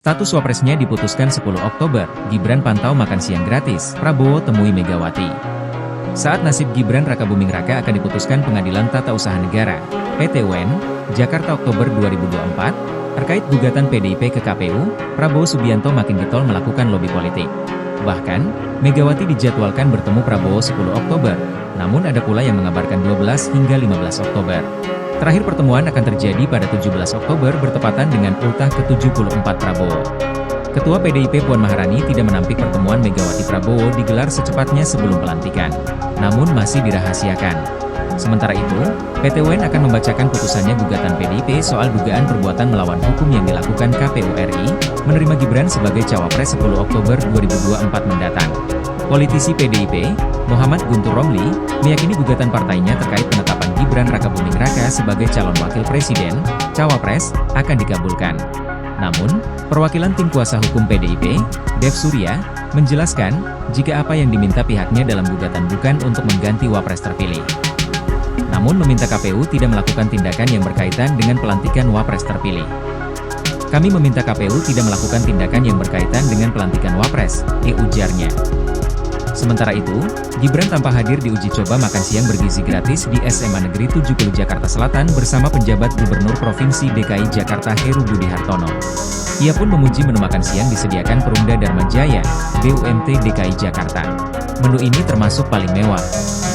Status wapresnya diputuskan 10 Oktober, Gibran pantau makan siang gratis, Prabowo temui Megawati. Saat nasib Gibran Rakabuming Raka akan diputuskan Pengadilan Tata Usaha Negara, PT UN, Jakarta Oktober 2024, terkait gugatan PDIP ke KPU, Prabowo Subianto makin getol melakukan lobi politik. Bahkan, Megawati dijadwalkan bertemu Prabowo 10 Oktober, namun ada pula yang mengabarkan 12 hingga 15 Oktober. Terakhir pertemuan akan terjadi pada 17 Oktober bertepatan dengan ultah ke-74 Prabowo. Ketua PDIP Puan Maharani tidak menampik pertemuan Megawati Prabowo digelar secepatnya sebelum pelantikan, namun masih dirahasiakan. Sementara itu, PT UN akan membacakan putusannya gugatan PDIP soal dugaan perbuatan melawan hukum yang dilakukan KPU RI, menerima Gibran sebagai cawapres 10 Oktober 2024 mendatang. Politisi PDIP, Muhammad Guntur Romli, meyakini gugatan partainya terkait penetapan Gibran Rakabuming Raka sebagai calon wakil presiden, cawapres, akan dikabulkan. Namun, perwakilan tim kuasa hukum PDIP, Dev Surya, menjelaskan, jika apa yang diminta pihaknya dalam gugatan bukan untuk mengganti wapres terpilih. Namun meminta KPU tidak melakukan tindakan yang berkaitan dengan pelantikan wapres terpilih. Kami meminta KPU tidak melakukan tindakan yang berkaitan dengan pelantikan wapres, ujarnya. Sementara itu, Gibran tampak hadir di uji coba makan siang bergizi gratis di SMA Negeri 70 Jakarta Selatan bersama penjabat Gubernur Provinsi DKI Jakarta Heru Budi Hartono. Ia pun memuji menu makan siang disediakan Perumda Dharma Jaya, BUMT DKI Jakarta. Menu ini termasuk paling mewah.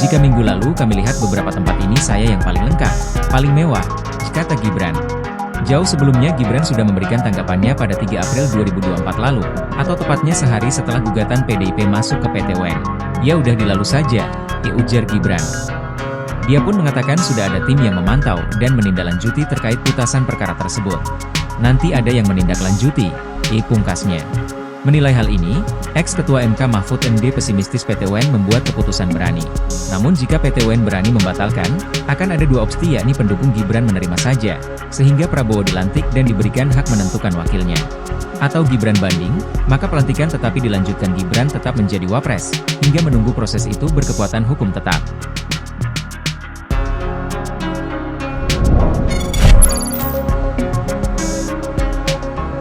Jika minggu lalu kami lihat beberapa tempat ini saya yang paling lengkap, paling mewah, kata Gibran. Jauh sebelumnya Gibran sudah memberikan tanggapannya pada 3 April 2024 lalu, atau tepatnya sehari setelah gugatan PDIP masuk ke PT UN. Ya udah dilalu saja, ujar Gibran. Dia pun mengatakan sudah ada tim yang memantau dan menindaklanjuti terkait putasan perkara tersebut. Nanti ada yang menindaklanjuti, pungkasnya. Menilai hal ini, ex-ketua MK Mahfud MD pesimistis PT UN membuat keputusan berani. Namun jika PT UN berani membatalkan, akan ada dua opsi yakni pendukung Gibran menerima saja, sehingga Prabowo dilantik dan diberikan hak menentukan wakilnya. Atau Gibran banding, maka pelantikan tetapi dilanjutkan Gibran tetap menjadi wapres, hingga menunggu proses itu berkekuatan hukum tetap.